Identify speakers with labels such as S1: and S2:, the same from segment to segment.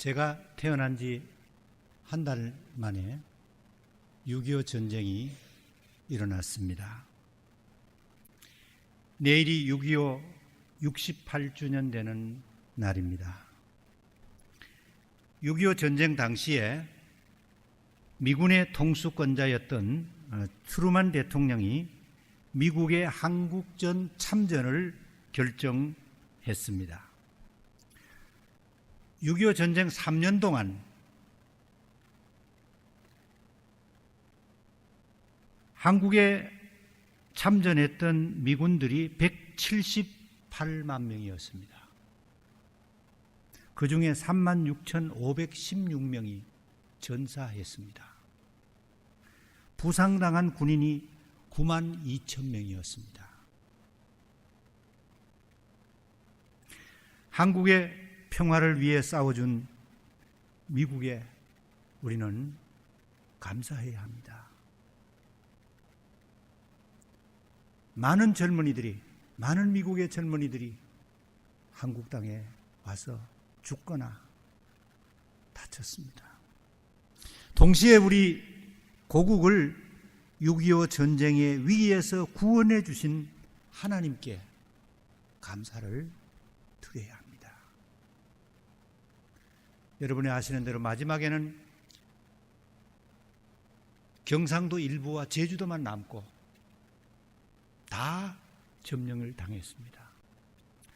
S1: 제가 태어난 지 한 달 만에 6.25 전쟁이 일어났습니다. 내일이 6.25 68주년 되는 날입니다. 6.25 전쟁 당시에 미군의 통수권자였던 트루만 대통령이 미국의 한국전 참전을 결정했습니다. 6.25 전쟁 3년 동안 한국에 참전했던 미군들이 178만 명이었습니다. 그 중에 36,516명이 전사했습니다. 부상당한 군인이 9만 2천 명이었습니다. 한국의 평화를 위해 싸워준 미국에 우리는 감사해야 합니다. 많은 미국의 젊은이들이 한국 땅에 와서 죽거나 다쳤습니다. 동시에 우리 고국을 6.25 전쟁의 위기에서 구원해 주신 하나님께 감사를 드려야 합니다. 여러분이 아시는 대로 마지막에는 경상도 일부와 제주도만 남고 다 점령을 당했습니다.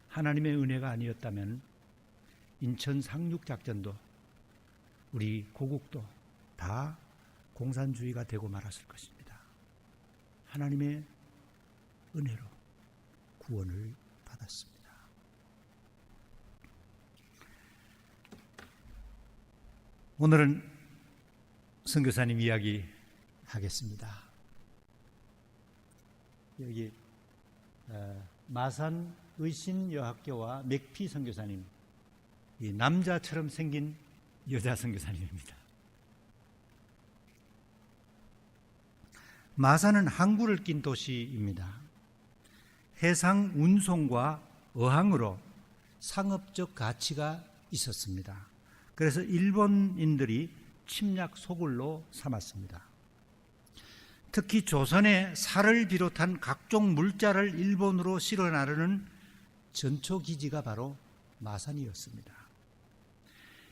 S1: 하나님의 은혜가 아니었다면 인천 상륙작전도 우리 고국도 다 공산주의가 되고 말았을 것입니다. 하나님의 은혜로 구원을 받았습니다. 오늘은 선교사님 이야기 하겠습니다. 여기 마산 의신여학교와 맥피 선교사님, 이 남자처럼 생긴 여자 선교사님입니다. 마산은 항구를 낀 도시입니다. 해상 운송과 어항으로 상업적 가치가 있었습니다. 그래서 일본인들이 침략 소굴로 삼았습니다. 특히 조선에 살을 비롯한 각종 물자를 일본으로 실어 나르는 전초기지가 바로 마산이었습니다.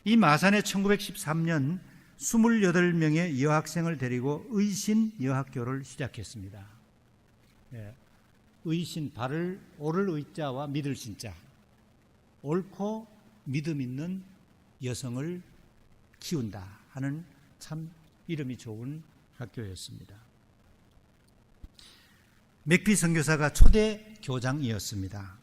S1: 이 마산에 1913년 28명의 여학생을 데리고 의신여학교를 시작했습니다. 의신, 발을 오를 의자와 믿을 신자, 옳고 믿음 있는 여성을 키운다 하는 참 이름이 좋은 학교였습니다. 맥피 선교사가 초대 교장이었습니다.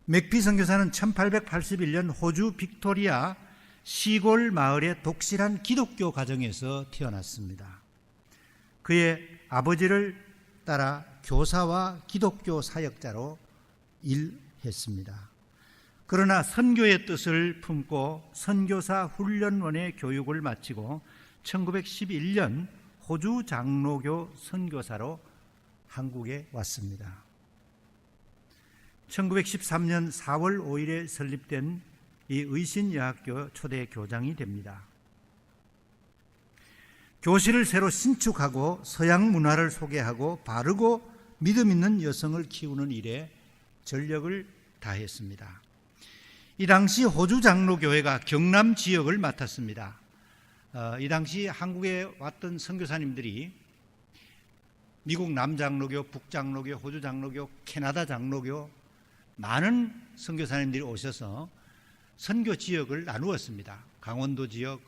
S1: 맥피 선교사는 1881년 호주 빅토리아 시골 마을의 독실한 기독교 가정에서 태어났습니다. 그의 아버지를 따라 교사와 기독교 사역자로 일했습니다. 그러나 선교의 뜻을 품고 선교사 훈련원의 교육을 마치고 1911년 호주 장로교 선교사로 한국에 왔습니다. 1913년 4월 5일에 설립된 이 의신여학교 초대 교장이 됩니다. 교실을 새로 신축하고 서양 문화를 소개하고 바르고 믿음 있는 여성을 키우는 일에 전력을 다했습니다. 이 당시 호주 장로교회가 경남 지역을 맡았습니다. 이 당시 한국에 왔던 선교사님들이 미국 남장로교, 북장로교, 호주 장로교, 캐나다 장로교 많은 선교사님들이 오셔서 선교 지역을 나누었습니다. 강원도 지역,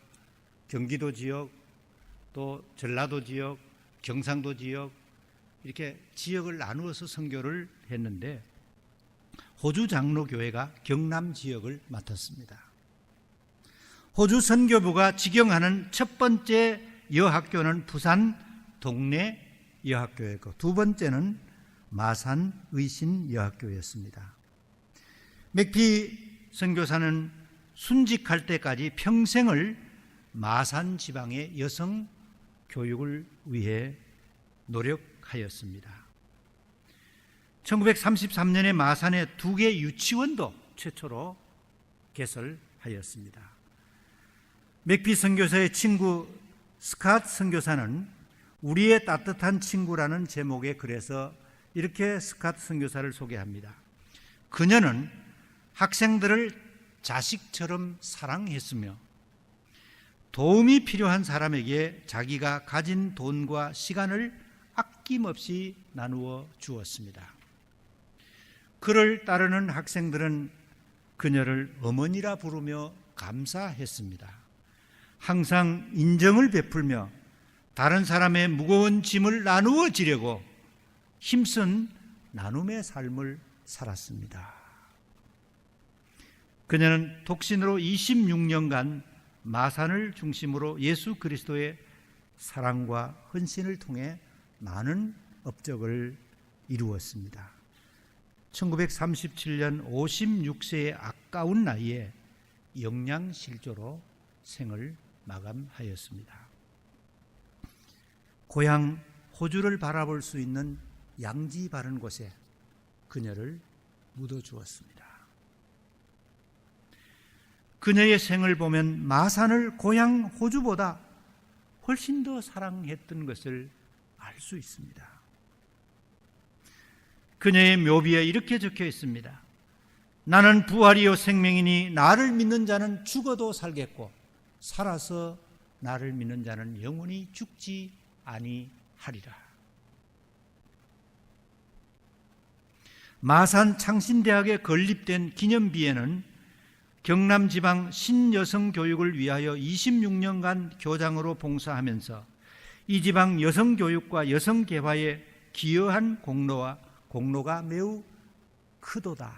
S1: 경기도 지역, 또 전라도 지역, 경상도 지역 이렇게 지역을 나누어서 선교를 했는데 호주 장로교회가 경남 지역을 맡았습니다. 호주 선교부가 직영하는 첫 번째 여학교는 부산 동래 여학교였고 두 번째는 마산 의신 여학교였습니다. 맥피 선교사는 순직할 때까지 평생을 마산 지방의 여성 교육을 위해 노력하였습니다. 1933년에 마산에 2개 유치원도 최초로 개설하였습니다. 맥피 선교사의 친구 스캇 선교사는 우리의 따뜻한 친구라는 제목의 글에서 이렇게 스캇 선교사를 소개합니다. 그녀는 학생들을 자식처럼 사랑했으며 도움이 필요한 사람에게 자기가 가진 돈과 시간을 아낌없이 나누어 주었습니다. 그를 따르는 학생들은 그녀를 어머니라 부르며 감사했습니다. 항상 인정을 베풀며 다른 사람의 무거운 짐을 나누어 지려고 힘쓴 나눔의 삶을 살았습니다. 그녀는 독신으로 26년간 마산을 중심으로 예수 그리스도의 사랑과 헌신을 통해 많은 업적을 이루었습니다. 1937년 56세의 아까운 나이에 영양실조로 생을 마감하였습니다. 고향 호주를 바라볼 수 있는 양지 바른 곳에 그녀를 묻어주었습니다. 그녀의 생을 보면 마산을 고향 호주보다 훨씬 더 사랑했던 것을 알 수 있습니다. 그녀의 묘비에 이렇게 적혀 있습니다. 나는 부활이요 생명이니 나를 믿는 자는 죽어도 살겠고 살아서 나를 믿는 자는 영원히 죽지 아니하리라. 마산 창신대학에 건립된 기념비에는 경남지방 신여성교육을 위하여 26년간 교장으로 봉사하면서 이 지방 여성교육과 여성개화에 기여한 공로가 매우 크도다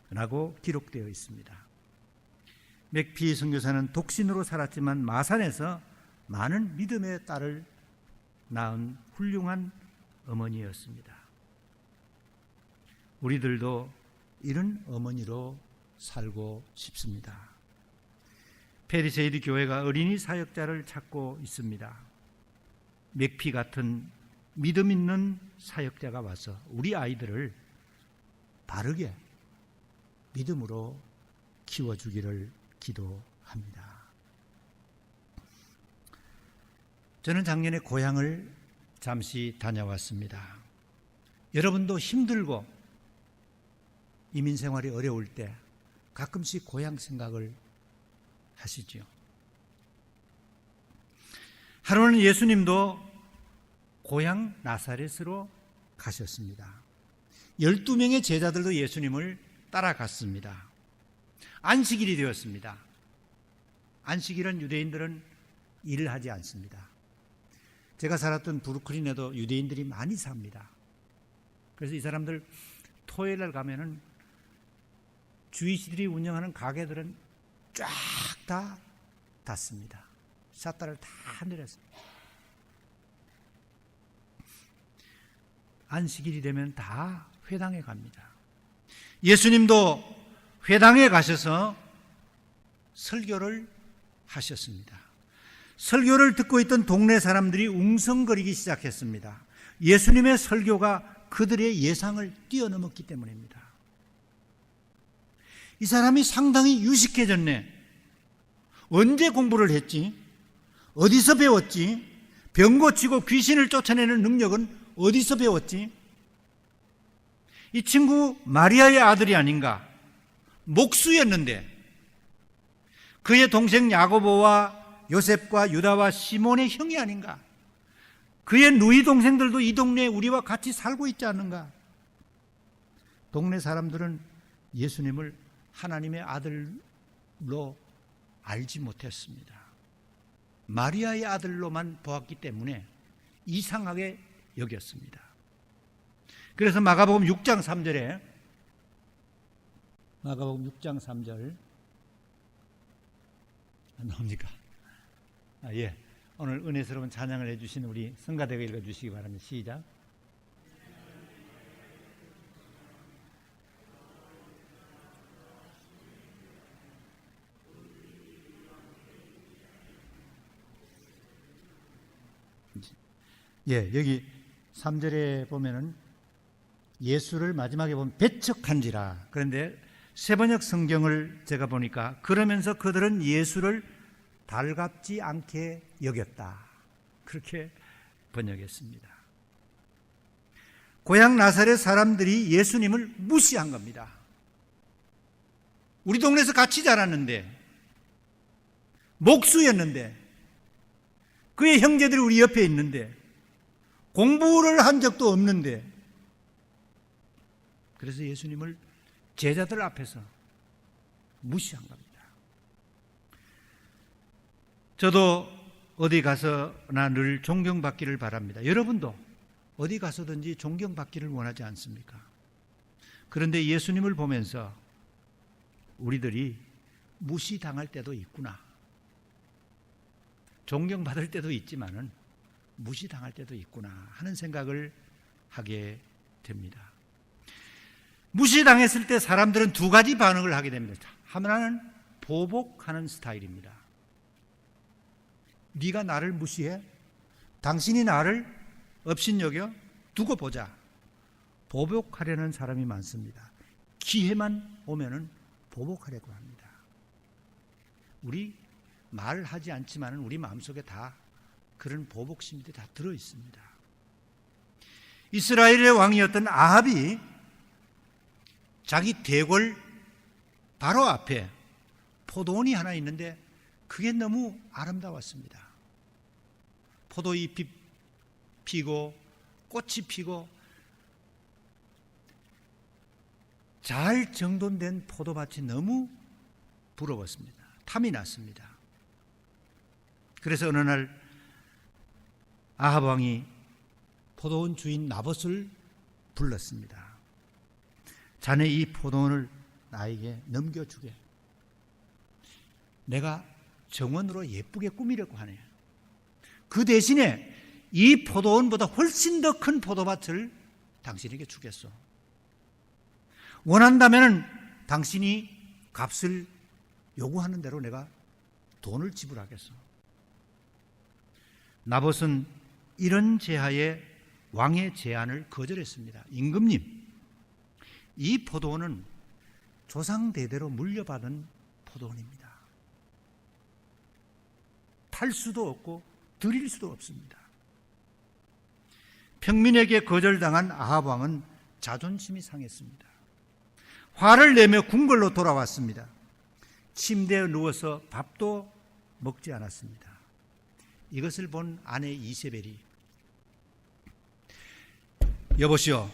S1: 라고 기록되어 있습니다. 맥피 선교사는 독신으로 살았지만 마산에서 많은 믿음의 딸을 낳은 훌륭한 어머니였습니다. 우리들도 이런 어머니로 살고 싶습니다. 페리세이드 교회가 어린이 사역자를 찾고 있습니다. 맥피 같은 믿음 있는 사역자가 와서 우리 아이들을 바르게 믿음으로 키워주기를 기도합니다. 저는 작년에 고향을 잠시 다녀왔습니다. 여러분도 힘들고 이민생활이 어려울 때 가끔씩 고향 생각을 하시죠. 하루는 예수님도 고향 나사렛으로 가셨습니다. 12명의 제자들도 예수님을 따라갔습니다. 안식일이 되었습니다. 안식일은 유대인들은 일을 하지 않습니다. 제가 살았던 브루클린에도 유대인들이 많이 삽니다. 그래서 이 사람들 토요일 날 가면은 주이시들이 운영하는 가게들은 쫙 다 닫습니다. 샷다를 다 내렸습니다. 안식일이 되면 다 회당에 갑니다. 예수님도 회당에 가셔서 설교를 하셨습니다. 설교를 듣고 있던 동네 사람들이 웅성거리기 시작했습니다. 예수님의 설교가 그들의 예상을 뛰어넘었기 때문입니다. 이 사람이 상당히 유식해졌네. 언제 공부를 했지? 어디서 배웠지? 병 고치고 귀신을 쫓아내는 능력은 어디서 배웠지? 이 친구 마리아의 아들이 아닌가? 목수였는데 그의 동생 야고보와 요셉과 유다와 시몬의 형이 아닌가? 그의 누이 동생들도 이 동네에 우리와 같이 살고 있지 않는가? 동네 사람들은 예수님을 하나님의 아들로 알지 못했습니다. 마리아의 아들로만 보았기 때문에 이상하게 여겼습니다. 그래서 마가복음 6장 3절에 마가복음 6장 3절 안 나옵니까? 예. 오늘 은혜스러운 찬양을 해주신 우리 성가대가 읽어주시기 바랍니다. 시작. 예, 여기 3절에 보면은 예수를 마지막에 보면 배척한지라. 그런데 세번역 성경을 제가 보니까 그러면서 그들은 예수를 달갑지 않게 여겼다. 그렇게 번역했습니다. 고향 나사렛 사람들이 예수님을 무시한 겁니다. 우리 동네에서 같이 자랐는데, 목수였는데, 그의 형제들이 우리 옆에 있는데, 공부를 한 적도 없는데, 그래서 예수님을 제자들 앞에서 무시한 겁니다. 저도 어디 가서나 늘 존경받기를 바랍니다. 여러분도 어디 가서든지 존경받기를 원하지 않습니까? 그런데 예수님을 보면서 우리들이 무시당할 때도 있구나. 존경받을 때도 있지만은 무시당할 때도 있구나 하는 생각을 하게 됩니다. 무시당했을 때 사람들은 두 가지 반응을 하게 됩니다. 하나는 보복하는 스타일입니다. 네가 나를 무시해? 당신이 나를 업신여겨? 두고 보자. 보복하려는 사람이 많습니다. 기회만 오면은 보복하려고 합니다. 우리 말하지 않지만 우리 마음속에 다 그런 보복심이 다 들어있습니다. 이스라엘의 왕이었던 아합이 자기 대궐 바로 앞에 포도원이 하나 있는데 그게 너무 아름다웠습니다. 포도잎이 피고 꽃이 피고 잘 정돈된 포도밭이 너무 부러웠습니다. 탐이 났습니다. 그래서 어느 날 아합 왕이 포도원 주인 나봇을 불렀습니다. 자네 이 포도원을 나에게 넘겨주게. 내가 정원으로 예쁘게 꾸미려고 하네. 그 대신에 이 포도원보다 훨씬 더 큰 포도밭을 당신에게 주겠소. 원한다면 당신이 값을 요구하는 대로 내가 돈을 지불하겠소. 나봇은 이런 제하에 왕의 제안을 거절했습니다. 임금님, 이 포도원은 조상 대대로 물려받은 포도원입니다. 팔 수도 없고 드릴 수도 없습니다. 평민에게 거절당한 아합 왕은 자존심이 상했습니다. 화를 내며 궁궐로 돌아왔습니다. 침대에 누워서 밥도 먹지 않았습니다. 이것을 본 아내 이세벨이 여보시오,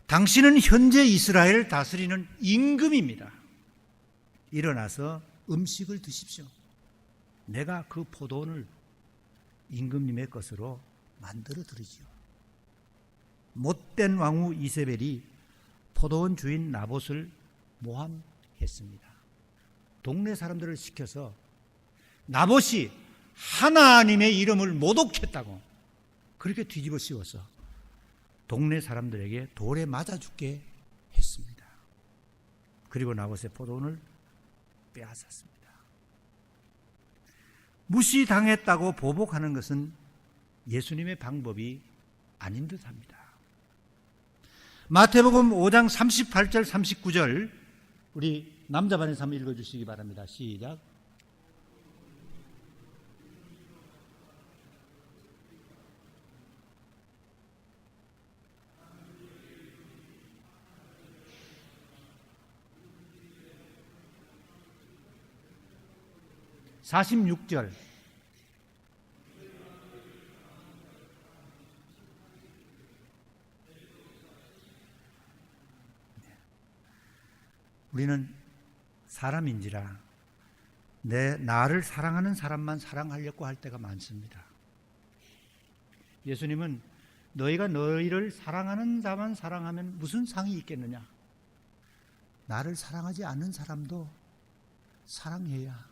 S1: 당신은 현재 이스라엘을 다스리는 임금입니다. 일어나서 음식을 드십시오. 내가 그 포도원을 임금님의 것으로 만들어 드리지요. 못된 왕후 이세벨이 포도원 주인 나봇을 모함했습니다. 동네 사람들을 시켜서 나봇이 하나님의 이름을 모독했다고 그렇게 뒤집어 씌워서 동네 사람들에게 돌에 맞아 죽게 했습니다. 그리고 나봇의 포도원을 빼앗았습니다. 무시당했다고 보복하는 것은 예수님의 방법이 아닌 듯합니다. 마태복음 5장 38절 39절 우리 남자반에서 한번 읽어주시기 바랍니다. 시작. (46절) 우리는 사람인지라 나를 사랑하는 사람만 사랑하려고 할 때가 많습니다. 예수님은 너희가 너희를 사랑하는 자만 사랑하면 무슨 상이 있겠느냐? 나를 사랑하지 않는 사람도 사랑해야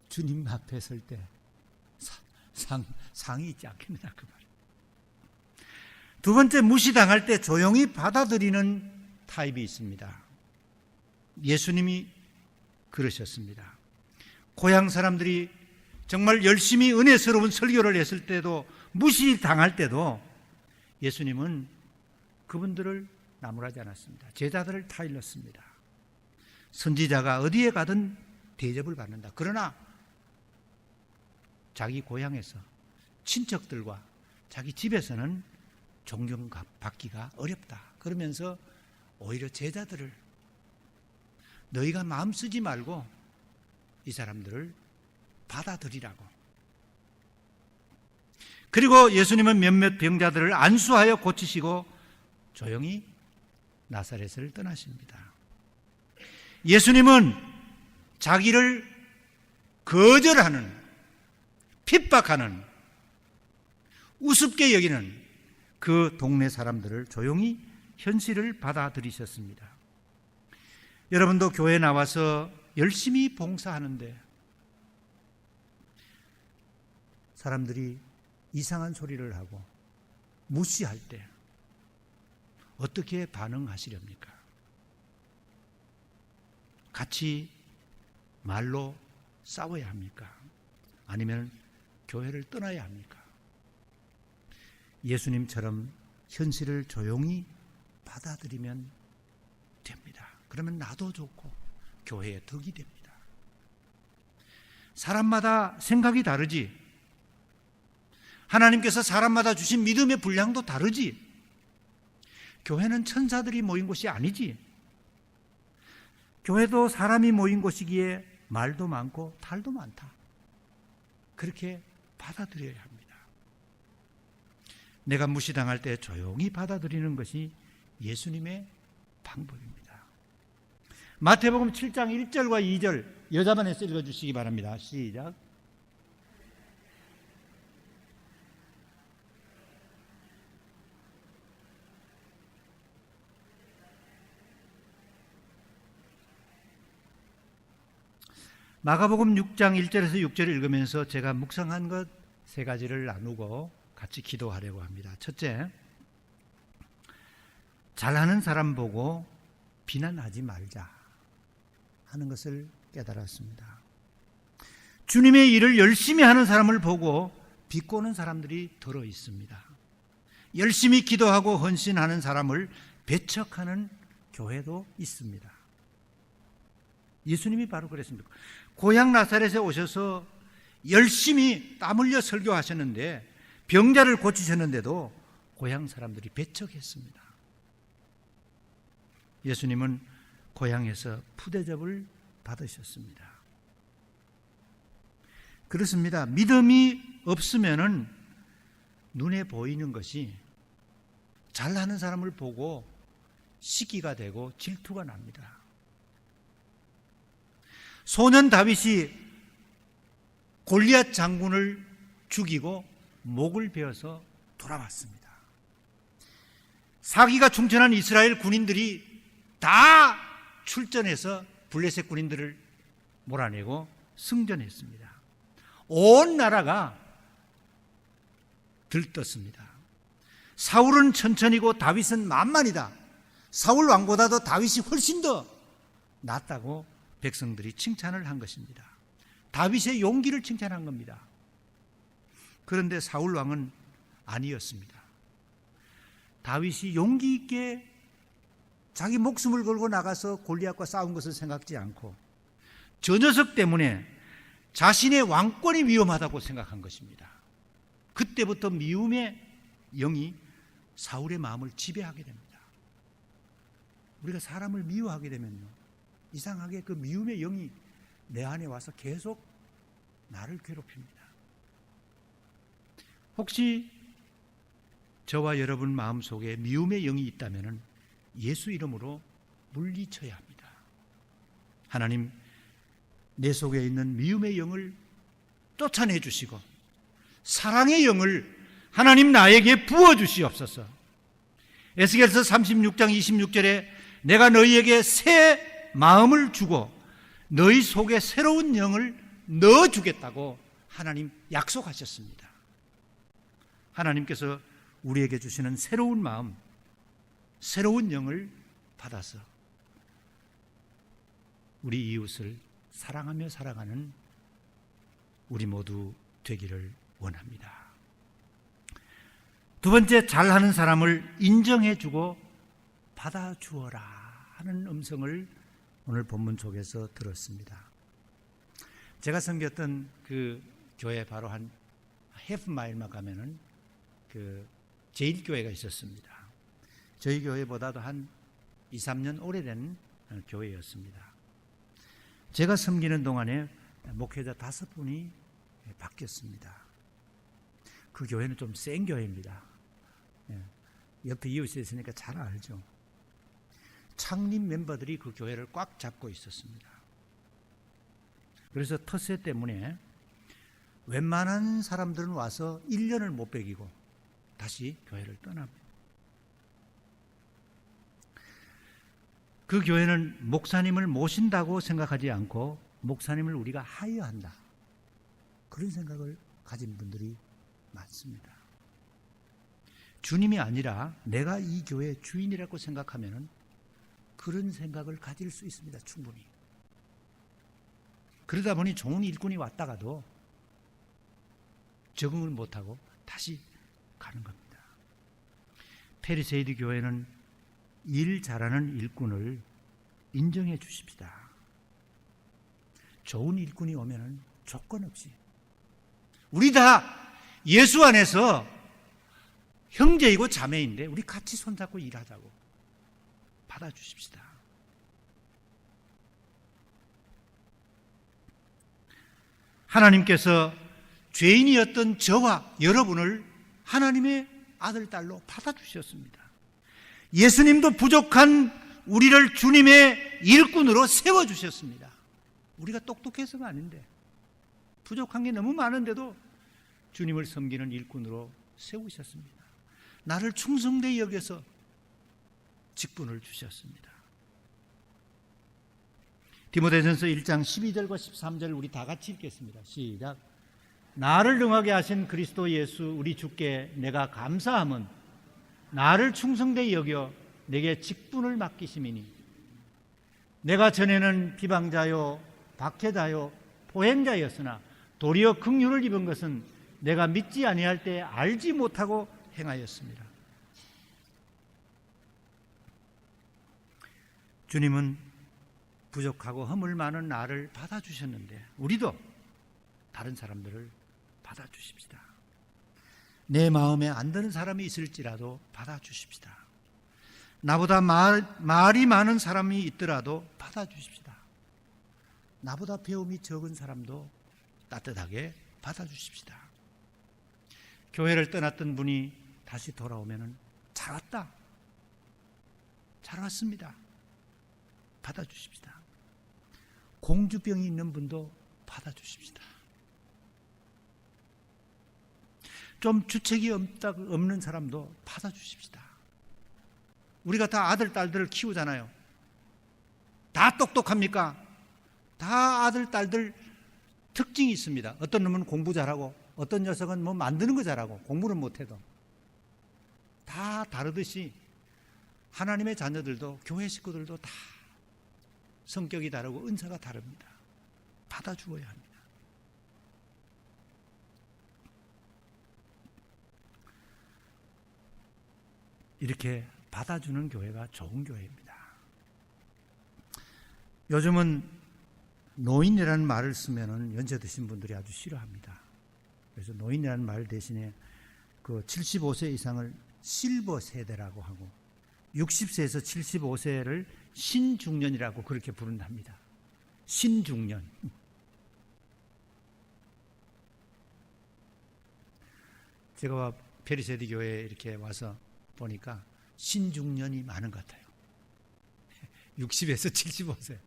S1: 주님 앞에 설 때 상이 있지 않겠느냐 그 말. 두 번째, 무시당할 때 조용히 받아들이는 타입이 있습니다. 예수님이 그러셨습니다. 고향 사람들이 정말 열심히 은혜스러운 설교를 했을 때도 무시당할 때도 예수님은 그분들을 나무라지 않았습니다. 제자들을 타일렀습니다. 선지자가 어디에 가든 대접을 받는다. 그러나 자기 고향에서 친척들과 자기 집에서는 존경받기가 어렵다. 그러면서 오히려 제자들을 너희가 마음 쓰지 말고 이 사람들을 받아들이라고. 그리고 예수님은 몇몇 병자들을 안수하여 고치시고 조용히 나사렛을 떠나십니다. 예수님은 자기를 거절하는, 핍박하는, 우습게 여기는 그 동네 사람들을 조용히 현실을 받아들이셨습니다. 여러분도 교회 나와서 열심히 봉사하는데 사람들이 이상한 소리를 하고 무시할 때 어떻게 반응하시렵니까? 같이 말로 싸워야 합니까? 아니면 교회를 떠나야 합니까? 예수님처럼 현실을 조용히 받아들이면 됩니다. 그러면 나도 좋고 교회에 덕이 됩니다. 사람마다 생각이 다르지. 하나님께서 사람마다 주신 믿음의 분량도 다르지. 교회는 천사들이 모인 곳이 아니지. 교회도 사람이 모인 곳이기에 말도 많고 탈도 많다. 그렇게 받아들여야 합니다. 내가 무시당할 때 조용히 받아들이는 것이 예수님의 방법입니다. 마태복음 7장 1절과 2절 여자반에서 읽어주시기 바랍니다. 시작. 마가복음 6장 1절에서 6절을 읽으면서 제가 묵상한 것 세 가지를 나누고 같이 기도하려고 합니다. 첫째, 잘하는 사람 보고 비난하지 말자 하는 것을 깨달았습니다. 주님의 일을 열심히 하는 사람을 보고 비꼬는 사람들이 들어 있습니다. 열심히 기도하고 헌신하는 사람을 배척하는 교회도 있습니다. 예수님이 바로 그랬습니다. 고향 나사렛에 오셔서 열심히 땀 흘려 설교하셨는데 병자를 고치셨는데도 고향 사람들이 배척했습니다. 예수님은 고향에서 푸대접을 받으셨습니다. 그렇습니다. 믿음이 없으면은 눈에 보이는 것이 잘나는 사람을 보고 시기가 되고 질투가 납니다. 소년 다윗이 골리앗 장군을 죽이고 목을 베어서 돌아왔습니다. 사기가 충천한 이스라엘 군인들이 다 출전해서 블레셋 군인들을 몰아내고 승전했습니다. 온 나라가 들떴습니다. 사울은 천천히고 다윗은 만만이다. 사울 왕보다도 다윗이 훨씬 더 낫다고 백성들이 칭찬을 한 것입니다. 다윗의 용기를 칭찬한 겁니다. 그런데 사울 왕은 아니었습니다. 다윗이 용기 있게 자기 목숨을 걸고 나가서 골리앗과 싸운 것을 생각지 않고 저 녀석 때문에 자신의 왕권이 위험하다고 생각한 것입니다. 그때부터 미움의 영이 사울의 마음을 지배하게 됩니다. 우리가 사람을 미워하게 되면요, 이상하게 그 미움의 영이 내 안에 와서 계속 나를 괴롭힙니다. 혹시 저와 여러분 마음속에 미움의 영이 있다면 예수 이름으로 물리쳐야 합니다. 하나님, 내 속에 있는 미움의 영을 쫓아내 주시고 사랑의 영을 하나님 나에게 부어주시옵소서. 에스겔서 36장 26절에 내가 너희에게 새 마음을 주고 너희 속에 새로운 영을 넣어주겠다고 하나님 약속하셨습니다. 하나님께서 우리에게 주시는 새로운 마음, 새로운 영을 받아서 우리 이웃을 사랑하며 살아가는 우리 모두 되기를 원합니다. 두 번째, 잘하는 사람을 인정해주고 받아주어라 하는 음성을 오늘 본문 속에서 들었습니다. 제가 섬겼던 그 교회 바로 한 해프 마일만 가면은 그 제일교회가 있었습니다. 저희 교회보다도 한 2, 3년 오래된 교회였습니다. 제가 섬기는 동안에 목회자 5분이 바뀌었습니다. 그 교회는 좀 센 교회입니다. 옆에 이웃에 있으니까 잘 알죠. 창립 멤버들이 그 교회를 꽉 잡고 있었습니다. 그래서 텃세 때문에 웬만한 사람들은 와서 1년을 못 배기고 다시 교회를 떠납니다. 그 교회는 목사님을 모신다고 생각하지 않고 목사님을 우리가 하여한다, 그런 생각을 가진 분들이 많습니다. 주님이 아니라 내가 이 교회의 주인이라고 생각하면 그런 생각을 가질 수 있습니다. 충분히. 그러다 보니 좋은 일꾼이 왔다가도 적응을 못하고 다시 가는 겁니다. 페리세이드 교회는 일 잘하는 일꾼을 인정해 주십시다. 좋은 일꾼이 오면은 조건 없이, 우리 다 예수 안에서 형제이고 자매인데 우리 같이 손잡고 일하자고 받아주십시다. 하나님께서 죄인이었던 저와 여러분을 하나님의 아들, 딸로 받아주셨습니다. 예수님도 부족한 우리를 주님의 일꾼으로 세워주셨습니다. 우리가 똑똑해서가 아닌데, 부족한 게 너무 많은데도 주님을 섬기는 일꾼으로 세우셨습니다. 나를 충성되이 여겨서 직분을 주셨습니다. 디모데전서 1장 12절과 13절 우리 다 같이 읽겠습니다. 시작. 나를 능하게 하신 그리스도 예수 우리 주께 내가 감사함은 나를 충성되이 여겨 내게 직분을 맡기심이니, 내가 전에는 비방자요 박해자요 포행자였으나 도리어 긍휼을 입은 것은 내가 믿지 아니할 때 알지 못하고 행하였습니다. 주님은 부족하고 허물 많은 나를 받아주셨는데 우리도 다른 사람들을 받아주십시다. 내 마음에 안 드는 사람이 있을지라도 받아주십시다. 나보다 말이 많은 사람이 있더라도 받아주십시다. 나보다 배움이 적은 사람도 따뜻하게 받아주십시다. 교회를 떠났던 분이 다시 돌아오면 잘 왔다, 잘 왔습니다, 받아주십시다. 공주병이 있는 분도 받아주십시다. 좀 주책이 없는 사람도 받아주십시다. 우리가 다 아들, 딸들을 키우잖아요. 다 똑똑합니까? 다 아들, 딸들 특징이 있습니다. 어떤 놈은 공부 잘하고 어떤 녀석은 뭐 만드는 거 잘하고 공부는 못해도 다 다르듯이 하나님의 자녀들도 교회 식구들도 다 성격이 다르고 은사가 다릅니다. 받아주어야 합니다. 이렇게 받아주는 교회가 좋은 교회입니다. 요즘은 노인이라는 말을 쓰면은 연세 드신 분들이 아주 싫어합니다. 그래서 노인이라는 말 대신에 그 75세 이상을 실버 세대라고 하고 60세에서 75세를 신중년이라고 그렇게 부른답니다. 신중년. 제가 페리세드 교회에 이렇게 와서 보니까 신중년이 많은 것 같아요. 60에서 75세.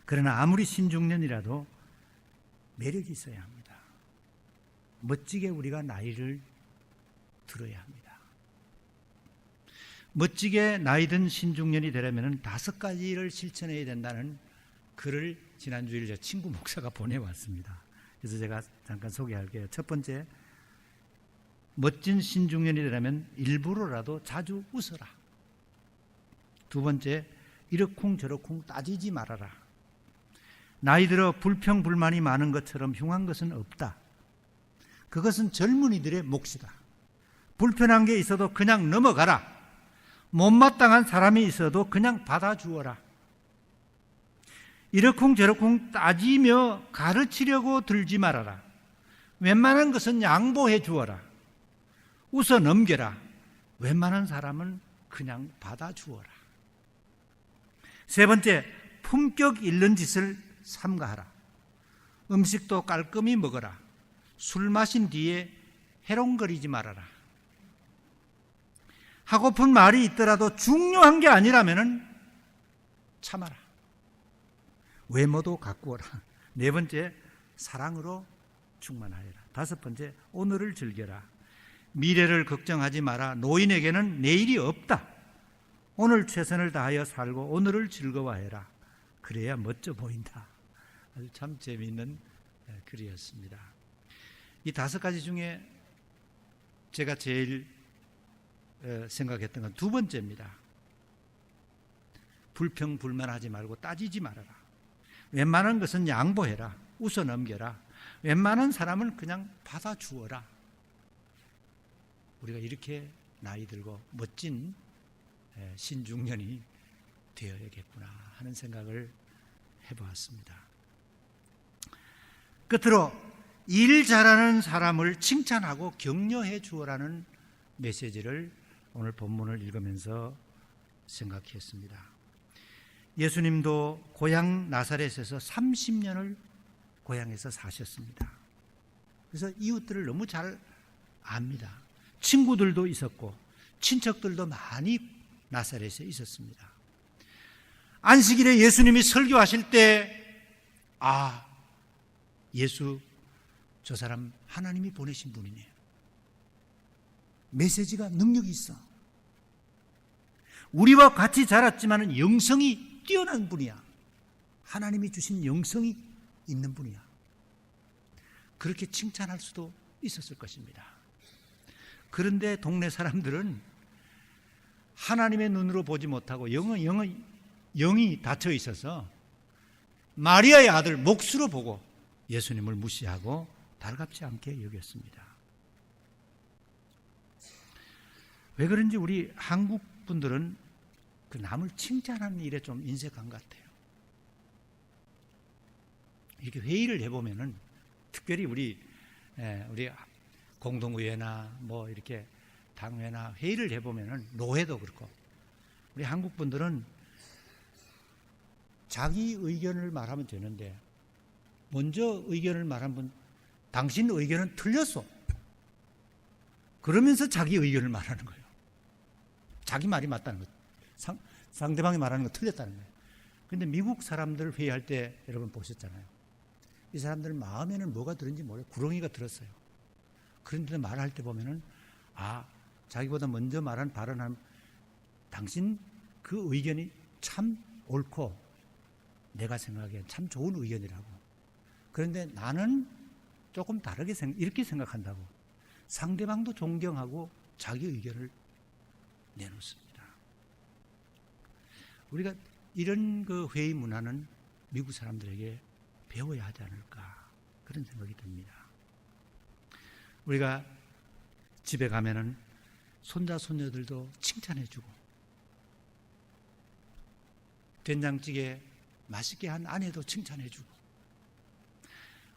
S1: 그러나 아무리 신중년이라도 매력이 있어야 합니다. 멋지게 우리가 나이를 들어야 합니다. 멋지게 나이 든 신중년이 되려면 5가지를 실천해야 된다는 글을 지난주일 제 친구 목사가 보내왔습니다. 그래서 제가 잠깐 소개할게요. 첫 번째, 멋진 신중년이 되려면 일부러라도 자주 웃어라. 두 번째, 이러쿵저러쿵 따지지 말아라. 나이 들어 불평불만이 많은 것처럼 흉한 것은 없다. 그것은 젊은이들의 몫이다. 불편한 게 있어도 그냥 넘어가라. 못마땅한 사람이 있어도 그냥 받아주어라. 이러쿵저러쿵 따지며 가르치려고 들지 말아라. 웬만한 것은 양보해 주어라. 웃어 넘겨라. 웬만한 사람은 그냥 받아주어라. 세 번째, 품격 있는 짓을 삼가하라. 음식도 깔끔히 먹어라. 술 마신 뒤에 해롱거리지 말아라. 하고픈 말이 있더라도 중요한 게 아니라면 참아라. 외모도 가꾸어라. 네 번째, 사랑으로 충만하여라. 다섯 번째, 오늘을 즐겨라. 미래를 걱정하지 마라. 노인에게는 내일이 없다. 오늘 최선을 다하여 살고 오늘을 즐거워해라. 그래야 멋져 보인다. 아주 참 재미있는 글이었습니다. 이 다섯 가지 중에 제가 제일 생각했던 건 두 번째입니다. 불평불만하지 말고 따지지 말아라. 웬만한 것은 양보해라. 웃어 넘겨라. 웬만한 사람은 그냥 받아주어라. 우리가 이렇게 나이 들고 멋진 신중년이 되어야겠구나 하는 생각을 해보았습니다. 끝으로 일 잘하는 사람을 칭찬하고 격려해 주어라는 메시지를 오늘 본문을 읽으면서 생각했습니다. 예수님도 고향 나사렛에서 30년을 고향에서 사셨습니다. 그래서 이웃들을 너무 잘 압니다. 친구들도 있었고 친척들도 많이 나사렛에 있었습니다. 안식일에 예수님이 설교하실 때 예수 저 사람 하나님이 보내신 분이네. 메시지가 능력이 있어. 우리와 같이 자랐지만 영성이 뛰어난 분이야. 하나님이 주신 영성이 있는 분이야. 그렇게 칭찬할 수도 있었을 것입니다. 그런데 동네 사람들은 하나님의 눈으로 보지 못하고 영이 닫혀 있어서 마리아의 아들 목수로 보고 예수님을 무시하고 달갑지 않게 여겼습니다. 왜 그런지 우리 한국 분들은 그 남을 칭찬하는 일에 좀 인색한 것 같아요. 이렇게 회의를 해보면은 특별히 우리 공동의회나 뭐 이렇게 당회나 회의를 해보면은 노회도 그렇고 우리 한국 분들은 자기 의견을 말하면 되는데 먼저 의견을 말한 분 당신 의견은 틀렸어. 그러면서 자기 의견을 말하는 거예요. 자기 말이 맞다는 거죠. 상대방이 말하는 거 틀렸다는 거예요. 그런데 미국 사람들 회의할 때 여러분 보셨잖아요. 이 사람들 마음에는 뭐가 들은지 몰라요. 구렁이가 들었어요. 그런데 말할 때 보면은 자기보다 먼저 말한 발언한 당신 그 의견이 참 옳고 내가 생각하기엔 참 좋은 의견이라고. 그런데 나는 조금 다르게 이렇게 생각한다고. 상대방도 존경하고 자기 의견을 내놓습니다. 우리가 이런 그 회의 문화는 미국 사람들에게 배워야 하지 않을까 그런 생각이 듭니다. 우리가 집에 가면은 손자 손녀들도 칭찬해주고 된장찌개 맛있게 한 아내도 칭찬해주고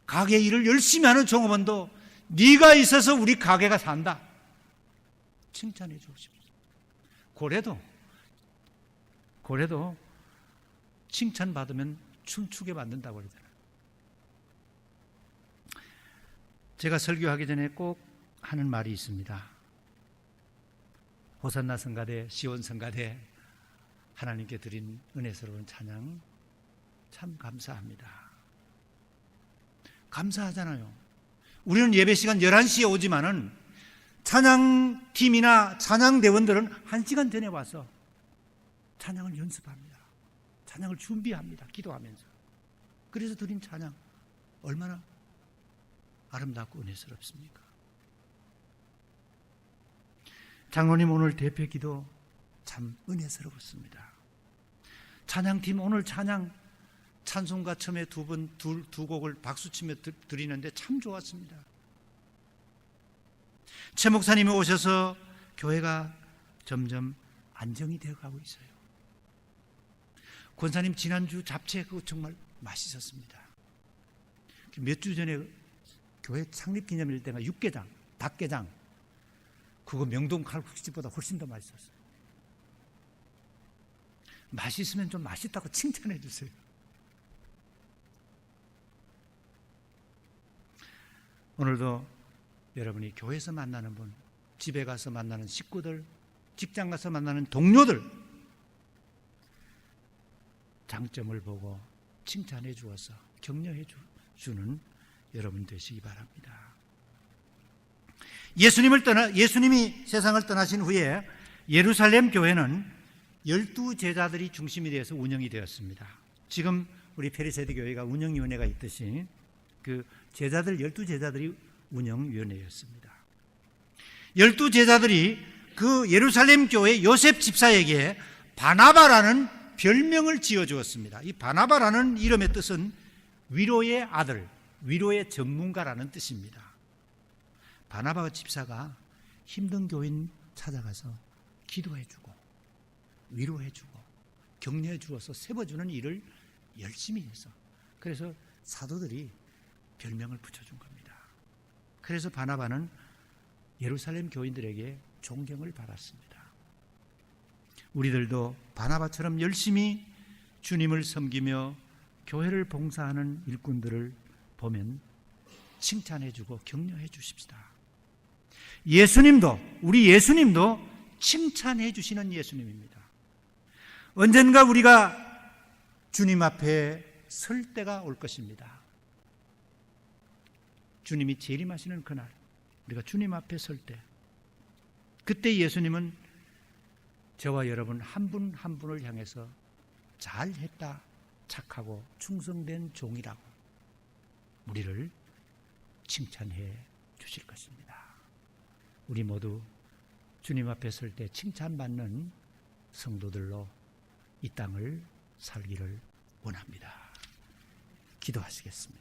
S1: 가게 일을 열심히 하는 종업원도 네가 있어서 우리 가게가 산다 칭찬해주고 싶습니다. 고래도 칭찬받으면 춤추게 만든다고 그러잖아요. 제가 설교하기 전에 꼭 하는 말이 있습니다. 호산나 성가대, 시온 성가대 하나님께 드린 은혜스러운 찬양 참 감사합니다. 감사하잖아요. 우리는 예배 시간 11시에 오지만은 찬양팀이나 찬양대원들은 1시간 전에 와서 찬양을 연습합니다. 찬양을 준비합니다. 기도하면서. 그래서 드린 찬양 얼마나 아름답고 은혜스럽습니까? 장로님 오늘 대표 기도 참 은혜스러웠습니다. 찬양팀 오늘 찬송가 처음에 두 곡을 박수치며 드리는데 참 좋았습니다. 최 목사님이 오셔서 교회가 점점 안정이 되어 가고 있어요. 권사님 지난주 잡채 그거 정말 맛있었습니다. 몇 주 전에 교회 창립 기념일 때가 육개장, 닭게장 그거 명동 칼국수집보다 훨씬 더 맛있었어요. 맛있으면 좀 맛있다고 칭찬해 주세요. 오늘도 여러분이 교회에서 만나는 분, 집에 가서 만나는 식구들, 직장 가서 만나는 동료들 장점을 보고 칭찬해 주어서 격려해 주는 여러분 되시기 바랍니다. 예수님이 세상을 떠나신 후에 예루살렘 교회는 12제자들이 중심이 되어서 운영이 되었습니다. 지금 우리 페리세드 교회가 운영위원회가 있듯이 그 12제자들이 운영위원회였습니다. 12제자들이 그 예루살렘 교회 요셉 집사에게 바나바라는 별명을 지어주었습니다. 이 바나바라는 이름의 뜻은 위로의 아들, 위로의 전문가라는 뜻입니다. 바나바 집사가 힘든 교인 찾아가서 기도해주고 위로해주고 격려해주어서 세워주는 일을 열심히 해서 그래서 사도들이 별명을 붙여준 겁니다. 그래서 바나바는 예루살렘 교인들에게 존경을 받았습니다. 우리들도 바나바처럼 열심히 주님을 섬기며 교회를 봉사하는 일꾼들을 보면 칭찬해주고 격려해 주십시다. 우리 예수님도 칭찬해 주시는 예수님입니다. 언젠가 우리가 주님 앞에 설 때가 올 것입니다. 주님이 재림하시는 그날 우리가 주님 앞에 설 때 그때 예수님은 저와 여러분 한 분 한 분을 향해서 잘했다, 착하고 충성된 종이라고 우리를 칭찬해 주실 것입니다. 우리 모두 주님 앞에 설 때 칭찬받는 성도들로 이 땅을 살기를 원합니다. 기도하시겠습니다.